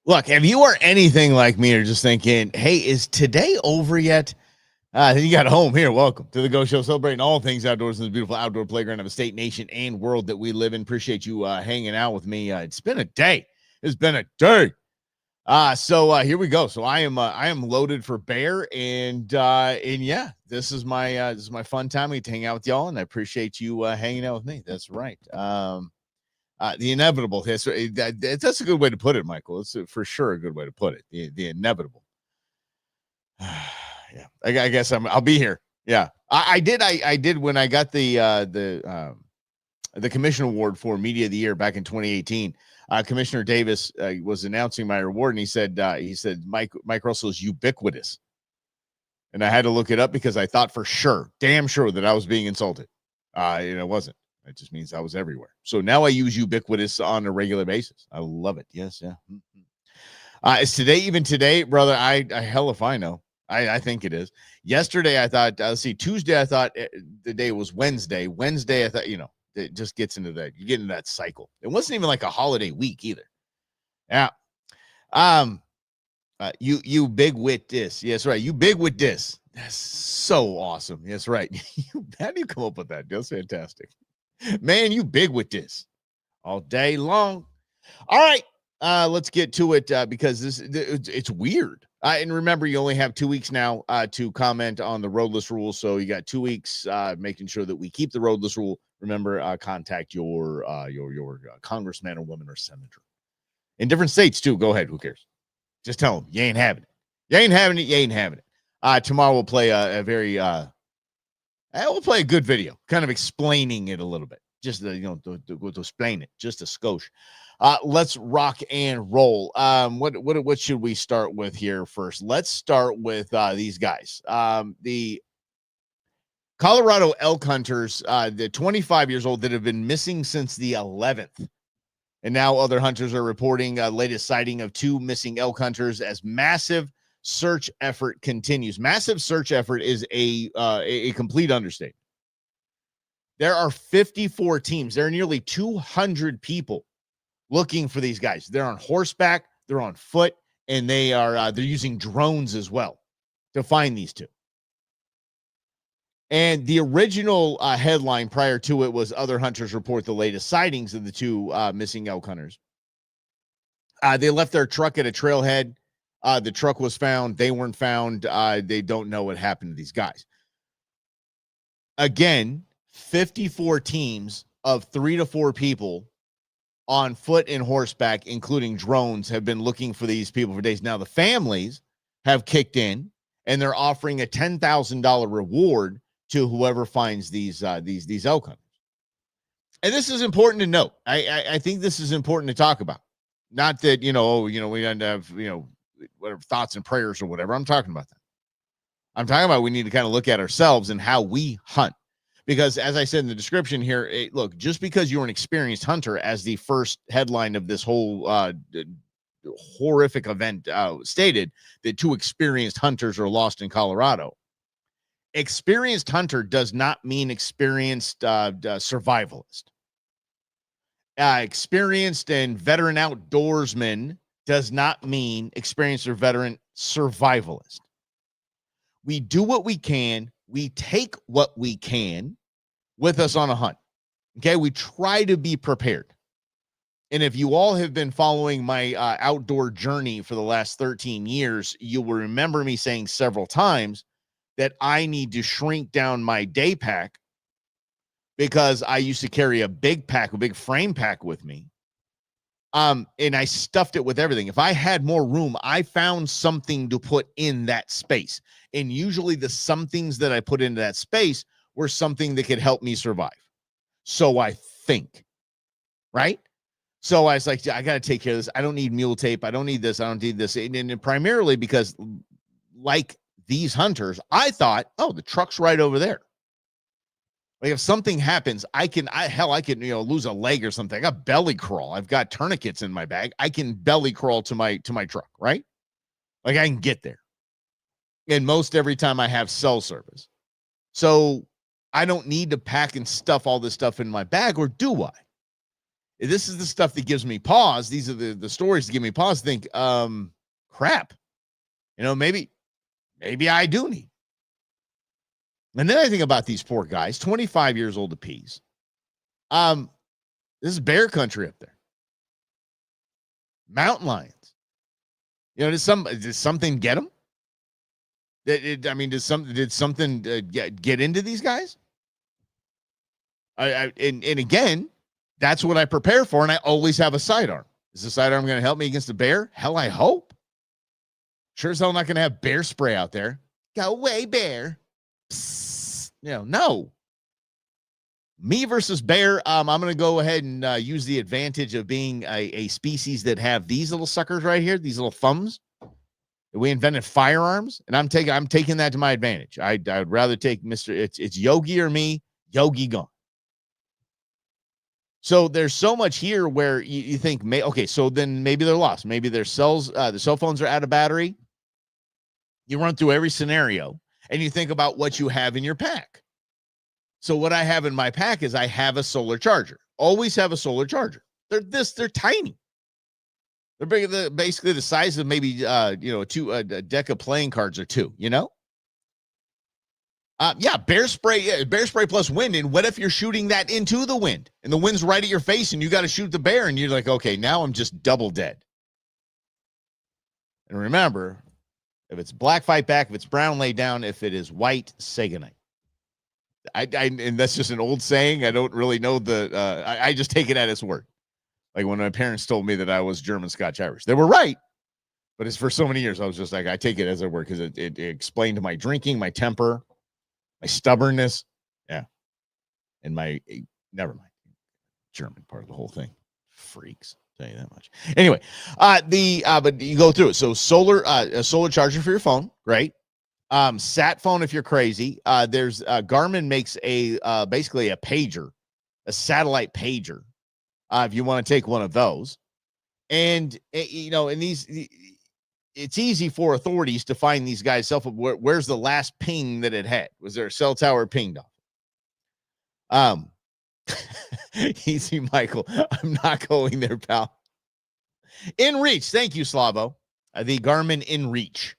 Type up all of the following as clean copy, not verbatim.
Look, if you are anything like me or just thinking, hey, is today over yet? Then you got home here. Welcome to the Go Show, celebrating all things outdoors in this beautiful outdoor playground of a state, nation, and world that we live in. Appreciate you hanging out with me. It's been a day. It's been a day. So here we go. So I am loaded for bear, and yeah, this is my fun time. We hang out with y'all, and I appreciate you hanging out with me. That's right. The inevitable history. That's a good way to put it, Michael. It's for sure a good way to put it. The inevitable. Yeah, I guess I'll be here. Yeah, I did when I got the commission award for Media of the Year back in 2018. Commissioner Davis was announcing my award, and he said Mike Russell is ubiquitous, and I had to look it up because I thought for sure, damn sure, that I was being insulted. And it wasn't. It just means I was everywhere. So now I use ubiquitous on a regular basis. I love it. Yes, yeah. Is today even today, brother? I hell if I know. I think it is. Yesterday, I thought, let's see, Tuesday, I thought the day was Wednesday. Wednesday, I thought, it just gets into that. You get into that cycle. It wasn't even like a holiday week either. Yeah. You big with this. Yes, right. You big with this. That's so awesome. Yes, right. How do you come up with that? That's fantastic. Man, you big with this all day long. All right. Let's get to it because it's weird. And remember, you only have 2 weeks now to comment on the roadless rule. So you got 2 weeks making sure that we keep the roadless rule. Remember, contact your congressman or woman or senator in different states too. Go ahead. Who cares? Just tell them you ain't having it. You ain't having it. You ain't having it. Tomorrow we'll play we'll play a good video, kind of explaining it a little bit, just to explain it, just a skosh. Let's rock and roll. What should we start with here first? Let's start with these guys. The Colorado elk hunters, the 25 years old that have been missing since the 11th. And now other hunters are reporting latest sighting of 2 missing elk hunters as massive search effort continues. Massive search effort is a complete understatement. There are 54 teams. There are nearly 200 people looking for these guys. They're on horseback, they're on foot, and they're using drones as well to find these 2. And the original headline prior to it was other hunters report the latest sightings of the 2 missing elk hunters. They left their truck at a trailhead. The truck was found. They weren't found. They don't know what happened to these guys. Again, 54 teams of 3 to 4 people on foot and horseback, including drones, have been looking for these people for days. Now, the families have kicked in, and they're offering a $10,000 reward to whoever finds these elk hunters. And this is important to note. I think this is important to talk about. Not that, we don't have, whatever thoughts and prayers or whatever. I'm talking about that. I'm talking about we need to kind of look at ourselves and how we hunt. Because as I said in the description here, look, just because you're an experienced hunter, as the first headline of this whole horrific event stated, that 2 experienced hunters are lost in Colorado. Experienced hunter does not mean experienced survivalist. Experienced and veteran outdoorsman does not mean experienced or veteran survivalist. We do what we can. We take what we can with us on a hunt. Okay, we try to be prepared. And if you all have been following my outdoor journey for the last 13 years, you will remember me saying several times that I need to shrink down my day pack because I used to carry a big frame pack with me. And I stuffed it with everything. If I had more room, I found something to put in that space. And usually the somethings that I put into that space were something that could help me survive. So I think, right? So I was like, I got to take care of this. I don't need mule tape. I don't need this. I don't need this. And primarily because, like these hunters, I thought, oh, the truck's right over there. Like if something happens, I can lose a leg or something. I got belly crawl. I've got tourniquets in my bag. I can belly crawl to my truck, right? Like I can get there. And most every time I have cell service. So I don't need to pack and stuff all this stuff in my bag, or do I? This is the stuff that gives me pause. These are the stories that give me pause. Think, crap. Maybe I do need. And then I think about these poor guys, 25 years old apiece. This is bear country up there. Mountain lions. Did something get them? Did something get into these guys? And again, that's what I prepare for, and I always have a sidearm. Is the sidearm going to help me against a bear? Hell, I hope. Sure as hell not going to have bear spray out there. Go away, bear. Psst. No. Me versus bear, I'm going to go ahead and use the advantage of being a species that have these little suckers right here, these little thumbs. We invented firearms, and I'm taking that to my advantage. I'd rather take it's Yogi or me. Yogi gone. So there's so much here where you think, okay, so then maybe they're lost. Maybe their the cell phones are out of battery. You run through every scenario, and you think about what you have in your pack. So what I have in my pack is I have a solar charger. Always have a solar charger. They're tiny. They're big, basically the size of maybe a deck of playing cards or two. Bear spray plus wind. And what if you're shooting that into the wind and the wind's right at your face and you got to shoot the bear and you're like, okay, now I'm just double dead. And remember, if it's black, fight back. If it's brown, lay down. If it is white, say goodnight. And that's just an old saying. I don't really know I just take it at its word. Like when my parents told me that I was German, Scotch, Irish, they were right. But it's for so many years, I was just like, I take it as a word because it explained my drinking, my temper, my stubbornness. Yeah. And never mind. German part of the whole thing. Freaks. Tell you that much. Anyway, but you go through it. So a solar charger for your phone. Great. Sat phone if you're crazy. There's Garmin makes basically a pager, a satellite pager. If you want to take one of those. And in these, it's easy for authorities to find these guys. Where's the last ping that it had? Was there a cell tower pinged off? Easy, Michael. I'm not going there, pal. InReach. Thank you, Slavo. The Garmin InReach.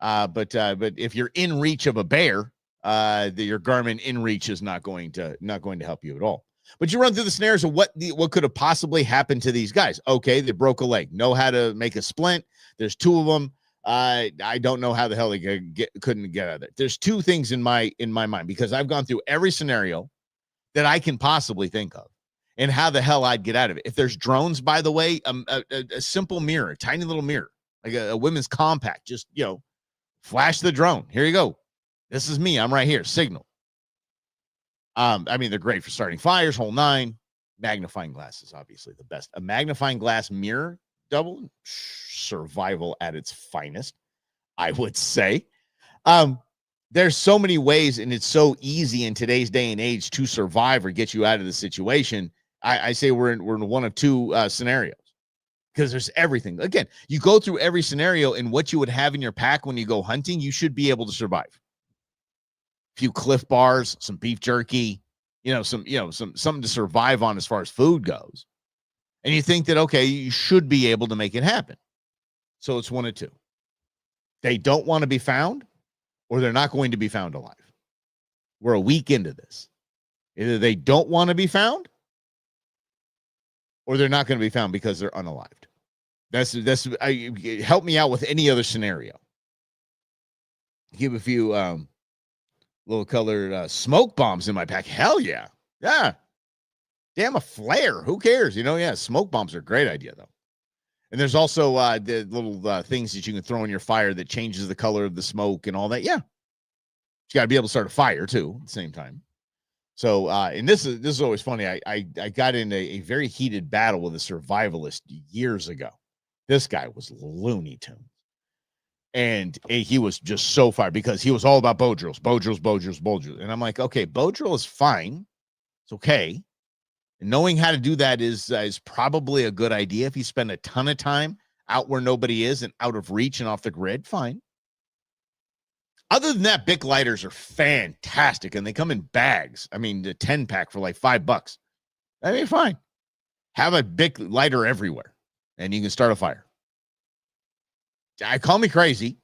But if you're in reach of a bear, your Garmin InReach is not going to help you at all. But you run through the scenarios of what could have possibly happened to these guys. Okay, they broke a leg. Know how to make a splint. There's two of them. I don't know how the hell they couldn't get out of it. There's two things in my mind because I've gone through every scenario that I can possibly think of and how the hell I'd get out of it. If there's drones, by the way, a simple mirror, tiny little mirror, like a women's compact, just, flash the drone. Here you go. This is me. I'm right here. Signal. They're great for starting fires, whole nine. Magnifying glass is obviously the best. A magnifying glass mirror double, survival at its finest, I would say. There's so many ways, and it's so easy in today's day and age to survive or get you out of the situation. I say we're in one of two scenarios because there's everything. Again, you go through every scenario, and what you would have in your pack when you go hunting, you should be able to survive. A few Cliff Bars, some beef jerky, something to survive on as far as food goes. And you think that, okay, you should be able to make it happen. So it's one of two. They don't want to be found, or they're not going to be found alive. We're a week into this. Either they don't want to be found, or they're not going to be found because they're unalived. Help me out with any other scenario. Give a few little colored smoke bombs in my pack. Hell yeah. Yeah. Damn, a flare. Who cares? Smoke bombs are a great idea, though. And there's also the little things that you can throw in your fire that changes the color of the smoke and all that. Yeah. You got to be able to start a fire, too, at the same time. So, and this is always funny. I got in a very heated battle with a survivalist years ago. This guy was Looney Tunes. And he was just so fired because he was all about bow drills. And I'm like, okay, bow drill is fine. It's okay. And knowing how to do that is probably a good idea. If you spend a ton of time out where nobody is and out of reach and off the grid, fine. Other than that, Bic lighters are fantastic, and they come in bags. The 10-pack for like $5. Fine. Have a big lighter everywhere, and you can start a fire. I call me crazy.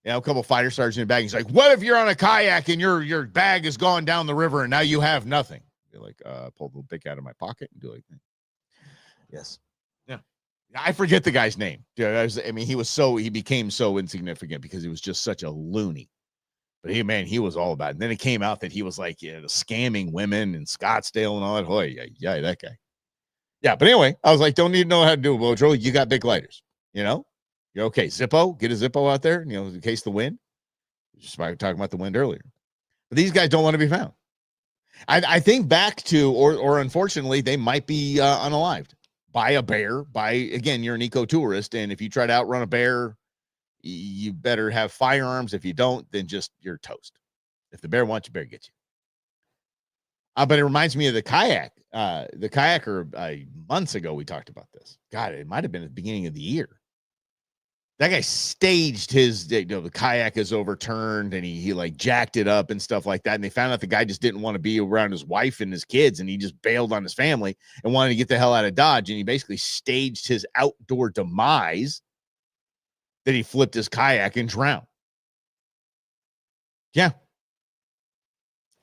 You know, a couple fire starters in your bag. He's like, what if you're on a kayak and your bag is gone down the river and now you have nothing? You're like, pull the pick out of my pocket and do like that. Yes. Yeah. I forget the guy's name. I mean, he became so insignificant because he was just such a loony. But he was all about it. And then it came out that he was like, scamming women in Scottsdale and all that. Oh, yeah, that guy. Yeah, but anyway, I was like, don't need to know how to do a blow drill. You got big lighters, You're okay. Zippo, get a Zippo out there, in case the wind. Just talking about the wind earlier. But these guys don't want to be found. I think back to, or unfortunately, they might be unalived by a bear. Again, you're an eco-tourist, and if you try to outrun a bear, you better have firearms. If you don't, then just you're toast. If the bear wants you, bear gets you. But it reminds me of the kayak. The kayaker, months ago, we talked about this. God, it might have been at the beginning of the year. That guy staged his, the kayak is overturned and he like jacked it up and stuff like that. And they found out the guy just didn't want to be around his wife and his kids. And he just bailed on his family and wanted to get the hell out of Dodge. And he basically staged his outdoor demise that he flipped his kayak and drowned. Yeah.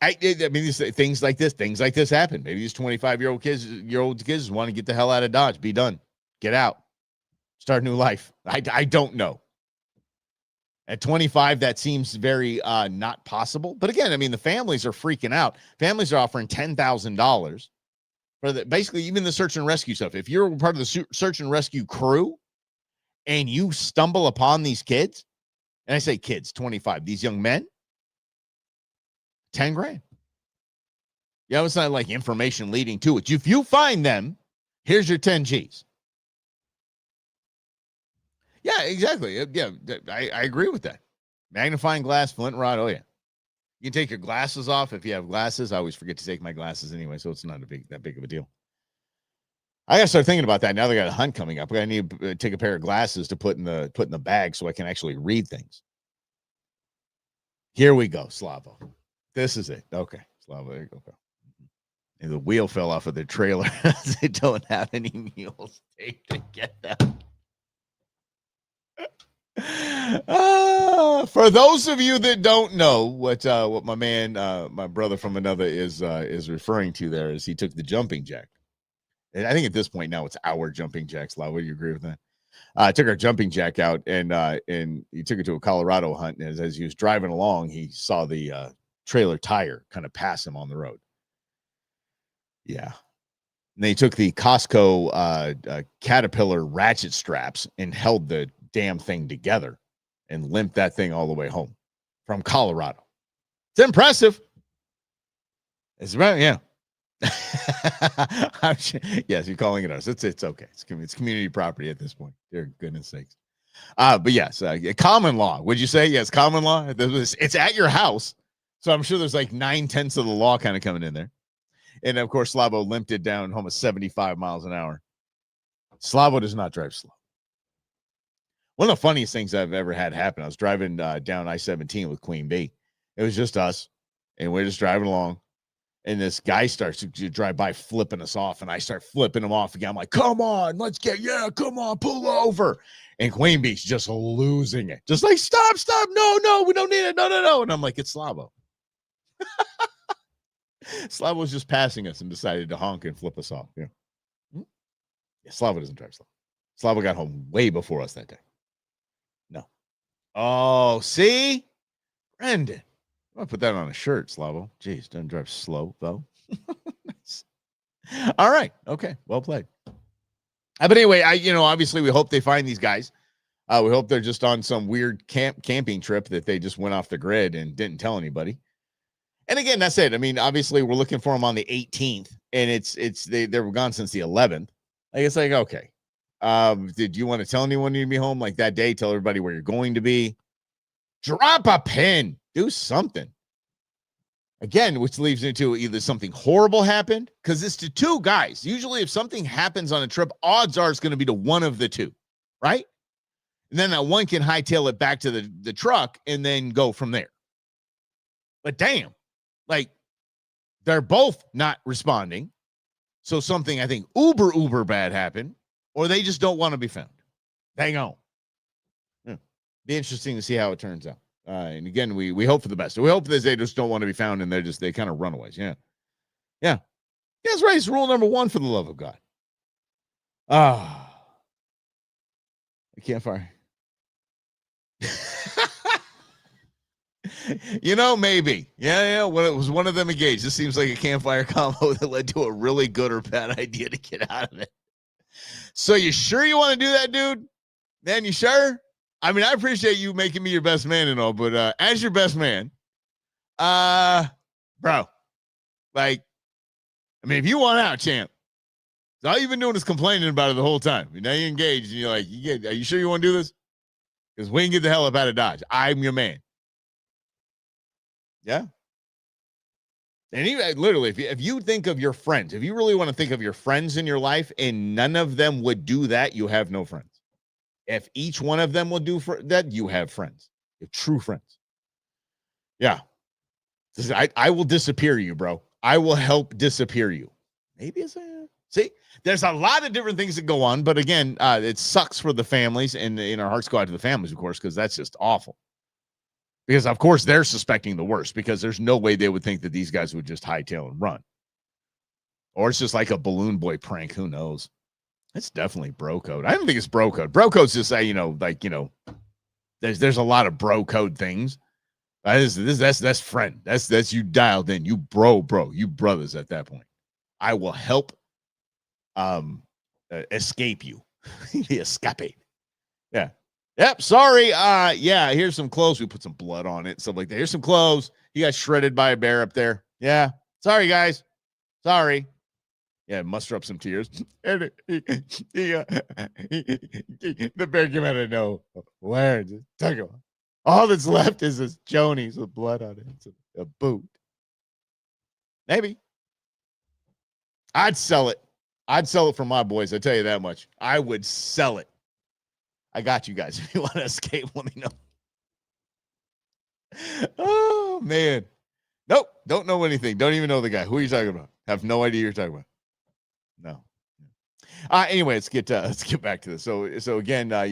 I mean, these things like this happen. Maybe these 25-year-old kids want to get the hell out of Dodge, be done, get out. Start a new life. I don't know. At 25, that seems very not possible. But again, I mean, the families are freaking out. Families are offering $10,000 for basically even the search and rescue stuff. If you're part of the search and rescue crew and you stumble upon these kids, and I say kids, 25, these young men, 10 grand. Yeah, it's not like information leading to it. If you find them, here's your 10 G's. Yeah, exactly. Yeah, I agree with that. Magnifying glass, flint and rod. Oh, yeah. You can take your glasses off if you have glasses. I always forget to take my glasses anyway, so it's not that big of a deal. I got to start thinking about that. Now they got a hunt coming up. I need to take a pair of glasses to put in the bag so I can actually read things. Here we go, Slavo. This is it. Okay, Slavo, there you go. And the wheel fell off of the trailer. They don't have any mules taped to get them. For those of you that don't know what my man, my brother from another is referring to there is he took the jumping jack. And I think at this point now it's our jumping jack. Slava, would you agree with that? Took our jumping jack out and he took it to a Colorado hunt. And as he was driving along, he saw the trailer tire kind of pass him on the road. Yeah. And they took the Costco Caterpillar ratchet straps and held the damn thing together and limped that thing all the way home from Colorado. It's impressive. It's right, yeah. Yes, you're calling it ours. It's okay. It's community property at this point. Dear goodness sakes. But yes, common law. Would you say yes? Common law. It's at your house, so I'm sure there's like 9/10 of the law kind of coming in there. And of course, Slavo limped it down home at 75 miles an hour. Slavo does not drive slow. One of the funniest things I've ever had happen, I was driving down I-17 with Queen Bee. It was just us, and we're just driving along, and this guy starts to drive by flipping us off, and I start flipping him off again. I'm like, come on, come on, pull over. And Queen Bee's just losing it. Just like, stop, no, we don't need it, no. And I'm like, it's Slavo. Slavo was just passing us and decided to honk and flip us off. Yeah, Slavo doesn't drive slow. Slavo got home way before us that day. No. Oh, see? Brendan. I'm going to put that on a shirt, Slavo. Jeez, doesn't drive slow, though. Nice. All right. Okay. Well played. But anyway, obviously we hope they find these guys. We hope they're just on some weird camping trip that they just went off the grid and didn't tell anybody. And again, that's it. I mean, obviously we're looking for them on the 18th, and they were gone since the 11th. Like, it's like, okay. Did you want to tell anyone you'd be home like that day? Tell everybody where you're going to be. Drop a pin. Do something. Again, which leads into either something horrible happened, because it's to two guys. Usually if something happens on a trip, odds are it's going to be to one of the two, right? And then that one can hightail it back to the truck and then go from there. But damn, like, they're both not responding. So something I think uber bad happened, or they just don't want to be found. Hang on. Be interesting to see how it turns out. And again, we hope for the best. We hope that they just don't want to be found and they kind of runaways. Yeah. That's right. It's rule number 1 for the love of God. I can't fire. Maybe. Yeah. When it was one of them engaged, this seems like a campfire combo that led to a really good or bad idea to get out of it. So you sure you want to do that, dude? Man, you sure? I mean, I appreciate you making me your best man and all, but as your best man, bro, like, I mean, if you want out, champ, all you've been doing is complaining about it the whole time. Now you're engaged, and you're like, are you sure you want to do this? Because we can get the hell up out of Dodge. I'm your man. Yeah. And even literally, if you think of your friends, if you really want to think of your friends in your life, and none of them would do that, you have no friends. If each one of them will do that, you have friends. You have true friends. Yeah. I will disappear you, bro. I will help disappear you. Maybe it's see, there's a lot of different things that go on, but again, it sucks for the families, and our hearts go out to the families, of course, because that's just awful. Because of course they're suspecting the worst, because there's no way they would think that these guys would just hightail and run. Or it's just like a balloon boy prank. Who knows? It's definitely bro code. I don't think it's bro code. Bro code's just there's a lot of bro code things. That's friend. That's you dialed in. You bro, you brothers at that point. I will help escape you. Escape. Yeah. Yep. Sorry. Yeah. Here's some clothes. We put some blood on it. Stuff like that. Here's some clothes. You got shredded by a bear up there. Yeah. Sorry, guys. Sorry. Yeah, muster up some tears. And the bear came out of nowhere. Just took him. All that's left is this Jonies with blood on it. It's a boot. Maybe. I'd sell it. I'd sell it for my boys. I tell you that much. I would sell it. I got you guys. If you want to escape, let me know. Oh, man. Nope. Don't know anything. Don't even know the guy. Who are you talking about? Have no idea who you're talking about. No. Anyway, let's get back to this. So again, I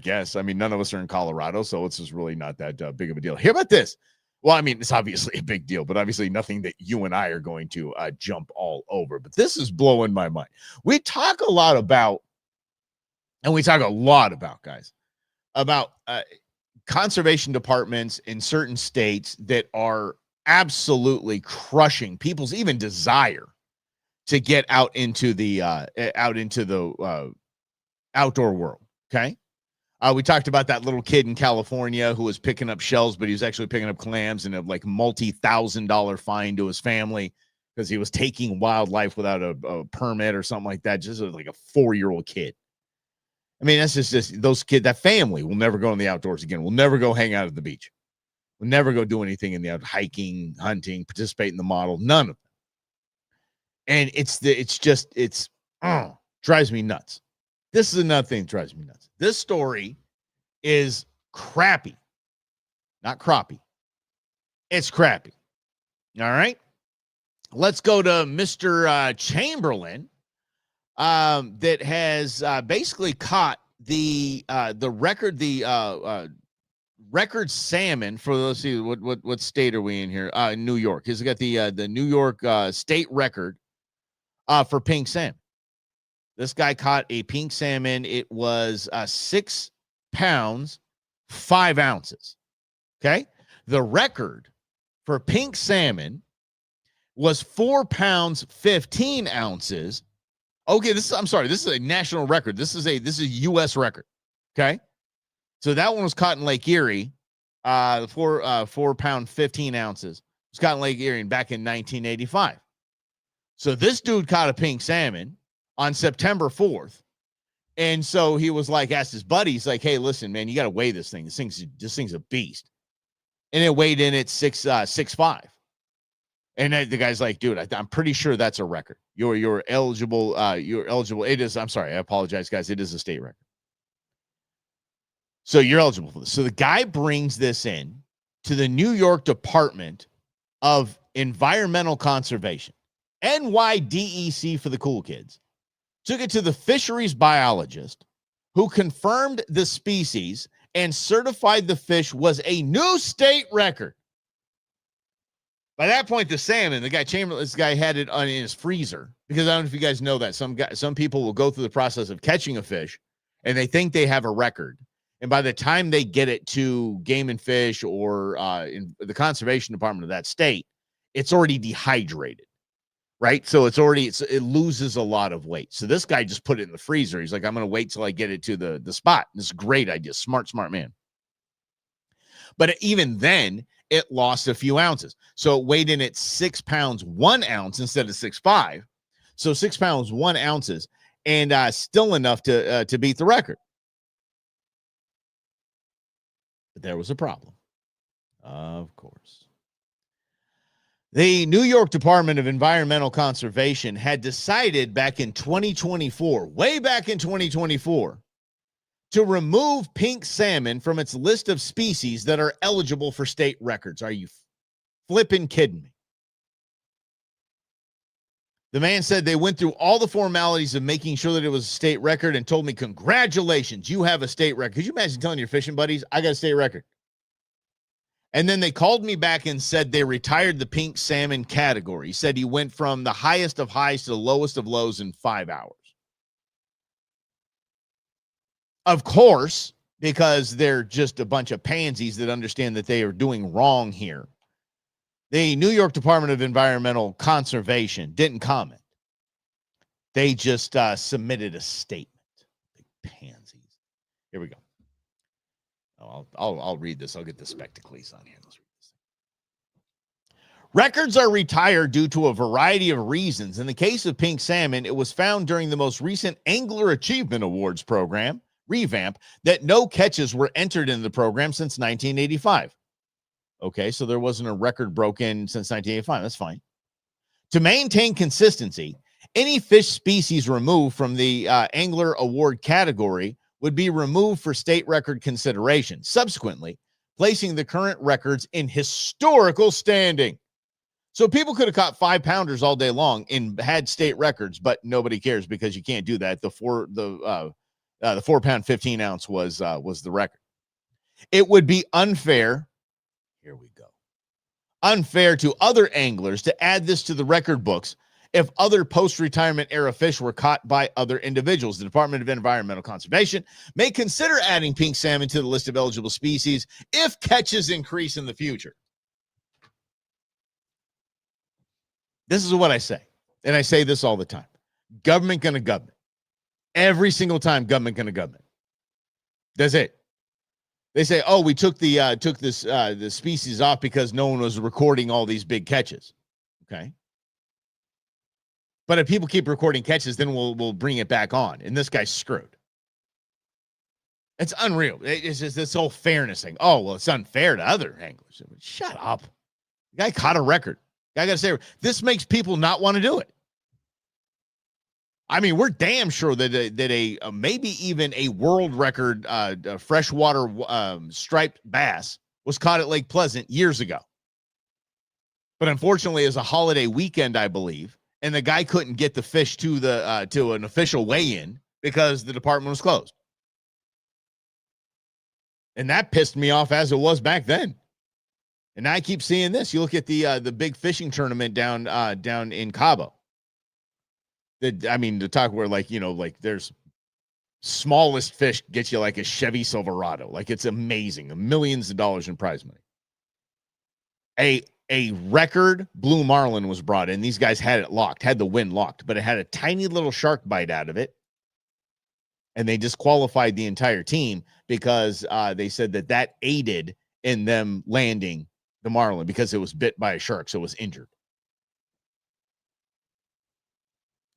guess, I mean, none of us are in Colorado, so it's just really not that big of a deal. Hear about this? Well, I mean, it's obviously a big deal, but obviously nothing that you and I are going to jump all over. But this is blowing my mind. We talk a lot about, guys, about conservation departments in certain states that are absolutely crushing people's even desire to get out into the outdoor world. Okay. We talked about that little kid in California who was picking up shells, but he was actually picking up clams, and a like multi-$1,000 fine to his family because he was taking wildlife without a permit or something like that. Just like a 4-year-old kid. I mean, that's just those kids, that family will never go in the outdoors again. We'll never go hang out at the beach. We'll never go do anything in the out, hiking, hunting, participate in the model. None of them. And it drives me nuts. This is another thing that drives me nuts. This story is crappy, not crappie. It's crappy. All right. Let's go to Mr. Chamberlain, that has basically caught the record salmon for, let's see, what state are we in here? New York. He's got the New York state record for pink salmon. This guy caught a pink salmon. It was 6 pounds, 5 ounces. Okay. The record for pink salmon was 4 pounds, 15 ounces. Okay. This is a national record. This is a U.S. record. Okay. So that one was caught in Lake Erie. 4 pound, 15 ounces. It was caught in Lake Erie back in 1985. So this dude caught a pink salmon on September 4th. And so he was like, asked his buddies, like, hey, listen, man, you got to weigh this thing. This thing's a beast. And it weighed in at 6'5". And the guy's like, dude, I'm pretty sure that's a record. You're eligible. You're eligible. It is. I'm sorry. I apologize, guys. It is a state record. So you're eligible for this. So the guy brings this in to the New York Department of Environmental Conservation. NYDEC for the cool kids took it to the fisheries biologist who confirmed the species and certified the fish was a new state record. By that point, the salmon, this guy had it in his freezer, because I don't know if you guys know that some people will go through the process of catching a fish and they think they have a record. And by the time they get it to Game and Fish or in the conservation department of that state, it's already dehydrated, right? So it loses a lot of weight. So this guy just put it in the freezer. He's like, I'm going to wait till I get it to the spot. This is a great idea. Smart man. But even then, it lost a few ounces. So it weighed in at 6 pounds, 1 ounce instead of 6.5. So 6 pounds, 1 ounces, and still enough to beat the record. But there was a problem. Of course. The New York Department of Environmental Conservation had decided back in 2024, way back in 2024, to remove pink salmon from its list of species that are eligible for state records. Are you flipping kidding me? The man said they went through all the formalities of making sure that it was a state record and told me, congratulations, you have a state record. Could you imagine telling your fishing buddies, I got a state record? And then they called me back and said they retired the pink salmon category. He said he went from the highest of highs to the lowest of lows in 5 hours. Of course, because they're just a bunch of pansies that understand that they are doing wrong here. The New York Department of Environmental Conservation didn't comment. They just submitted a statement. Big pansies. Here we go. I'll read this. I'll get the spectacles on here. Let's read this. Records are retired due to a variety of reasons. In the case of pink salmon, it was found during the most recent Angler Achievement Awards program revamp that no catches were entered in the program since 1985. Okay, so there wasn't a record broken since 1985. That's fine. To maintain consistency, any fish species removed from the Angler Award category would be removed for state record consideration, subsequently placing the current records in historical standing. So people could have caught 5-pounders all day long and had state records, but nobody cares because you can't do that. The 4-pound, 15-ounce was the record. It would be unfair. Here we go. Unfair to other anglers to add this to the record books if other post-retirement era fish were caught by other individuals. The Department of Environmental Conservation may consider adding pink salmon to the list of eligible species if catches increase in the future. This is what I say, and I say this all the time. Government gonna government. Every single time, government gonna government. That's it. They say, "Oh, we took the species off because no one was recording all these big catches." Okay. But if people keep recording catches, then we'll bring it back on. And this guy's screwed. It's unreal. It's just this whole fairness thing. Oh, well, it's unfair to other anglers. Shut up. The guy caught a record. I got to say, this makes people not want to do it. I mean, we're damn sure that maybe even a world record freshwater striped bass was caught at Lake Pleasant years ago. But unfortunately, as a holiday weekend, I believe, and the guy couldn't get the fish to an official weigh-in because the department was closed. And that pissed me off as it was back then. And now I keep seeing this. You look at the big fishing tournament down in Cabo. To talk where there's smallest fish gets you like a Chevy Silverado. Like, it's amazing. Millions of dollars in prize money. A record blue marlin was brought in. These guys had the wind locked, but it had a tiny little shark bite out of it. And they disqualified the entire team because they said that aided in them landing the marlin because it was bit by a shark, so it was injured.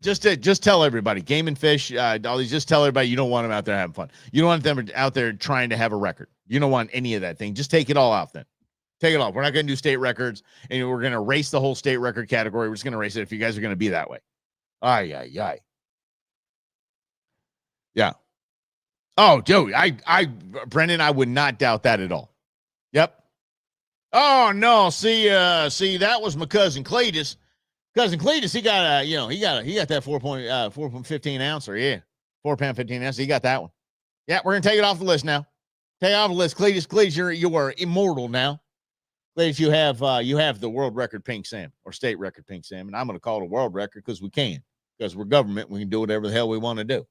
Just tell everybody, Game and Fish, all these, just tell everybody you don't want them out there having fun. You don't want them out there trying to have a record. You don't want any of that thing. Just take it all off then. Take it off. We're not going to do state records, and we're going to erase the whole state record category. We're just going to erase it if you guys are going to be that way. Ay. Yeah. Oh, Joey, Brendan, I would not doubt that at all. Yep. Oh, no, see, that was my cousin Cletus. Cousin Cletus, he got that 4.15 ouncer, yeah, 4 pound 15 ounce. He got that one. Yeah, we're gonna take it off the list now. Take it off the list, Cletus. You are immortal now. Cletus, you have the world record pink salmon or state record pink salmon. I'm gonna call it a world record because we can, because we're government. We can do whatever the hell we want to do.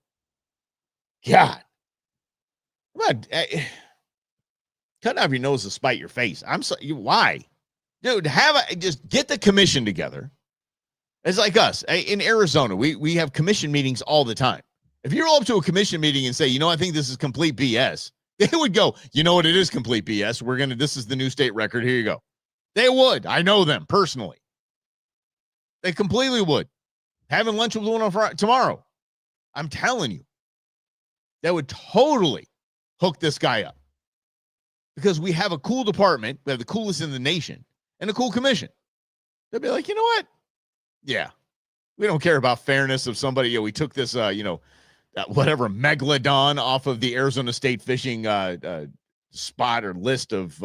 God, come on, cut off your nose to spite your face. Why, dude? Just get the commission together. It's like us in Arizona. We have commission meetings all the time. If you roll up to a commission meeting and say, I think this is complete BS, they would go, you know what? It is complete BS. This is the new state record. Here you go. They would. I know them personally. They completely would. Having lunch with one on Friday, tomorrow. I'm telling you. That would totally hook this guy up. Because we have a cool department. We have the coolest in the nation and a cool commission. They'll be like, you know what? Yeah, we don't care about fairness of somebody. We took this, whatever megalodon off of the Arizona State fishing spot or list of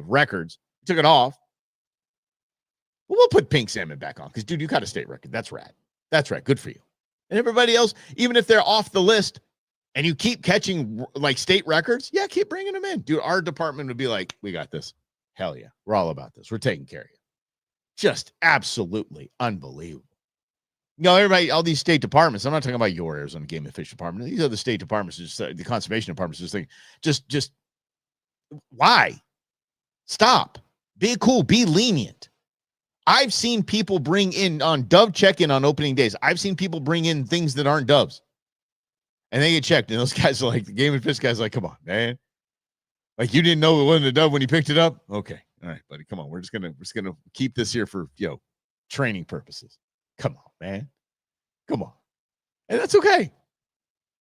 records. We took it off. But we'll put pink salmon back on because, dude, you got a state record. That's rad. That's right. Good for you. And everybody else, even if they're off the list and you keep catching like state records, yeah, keep bringing them in. Dude, our department would be like, we got this. Hell yeah. We're all about this. We're taking care of you. Just absolutely unbelievable. Everybody, all these state departments, I'm not talking about your Arizona Game and Fish Department. These other state departments, just the conservation departments, just why? Stop. Be cool. Be lenient. I've seen people bring in on dove check-in on opening days. I've seen people bring in things that aren't doves. And they get checked. And those guys are like, the Game and Fish guys are like, come on, man. Like, you didn't know it wasn't a dove when you picked it up? Okay. All right, buddy, come on. We're just gonna keep this here for training purposes. Come on, man. Come on, and that's okay.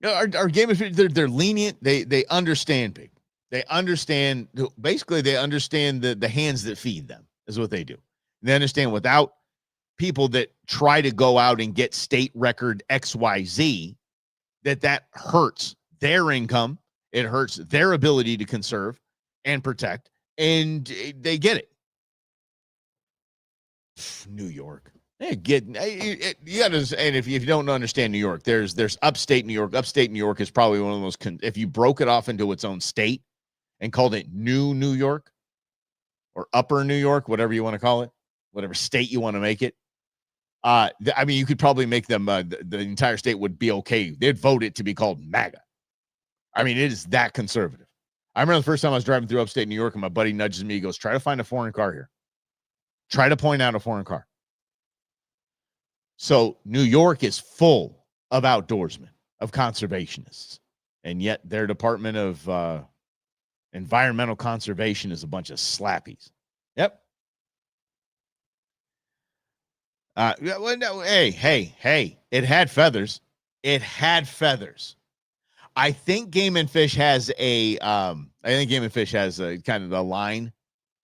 Our Game of Fish, they're lenient. They understand people. They understand. Basically, they understand the hands that feed them is what they do. And they understand without people that try to go out and get state record XYZ, that hurts their income. It hurts their ability to conserve and protect. And they get it. New York. You got to, and if you don't understand New York, there's upstate New York. Upstate New York is probably one of those, if you broke it off into its own state and called it New York or Upper New York, whatever you want to call it, whatever state you want to make it. You could probably make them, the entire state would be okay. They'd vote it to be called MAGA. It is that conservative. I remember the first time I was driving through upstate New York and my buddy nudges me. He goes, try to find a foreign car here. Try to point out a foreign car. So New York is full of outdoorsmen, of conservationists. And yet their Department of Environmental Conservation is a bunch of slappies. Yep. Hey. It had feathers. It had feathers. I think Game and Fish has a kind of a line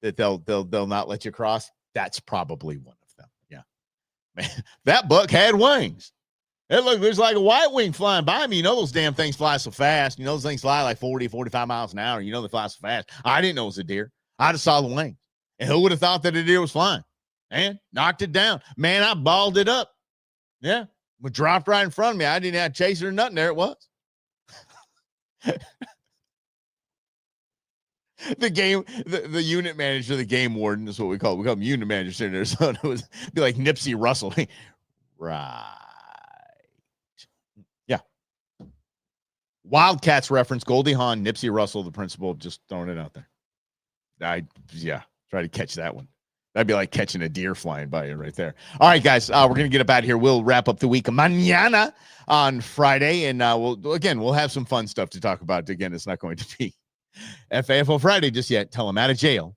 that they'll not let you cross. That's probably one of them. Yeah. Man, that buck had wings. There's like a white wing flying by me. Those damn things fly so fast. Those things fly like 40, 45 miles an hour. They fly so fast. I didn't know it was a deer. I just saw the wings. And who would have thought that a deer was flying? Man, knocked it down. Man, I balled it up. Yeah. It dropped right in front of me. I didn't have to chase it or nothing. There it was. The unit manager, the game warden is what we call them unit managers in Arizona. It would be like Nipsey Russell. Right. Yeah. Wildcats reference, Goldie Hawn, Nipsey Russell, the principal, just throwing it out there. Try to catch that one. That'd be like catching a deer flying by you right there. All right, guys, we're going to get up out of here. We'll wrap up the week mañana on Friday, and we'll have some fun stuff to talk about. Again, it's not going to be FAFO Friday just yet. Tell them out of jail,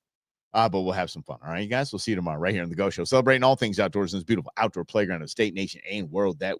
but we'll have some fun. All right, you guys, we'll see you tomorrow right here on The Go Show, celebrating all things outdoors in this beautiful outdoor playground of state, nation, and world that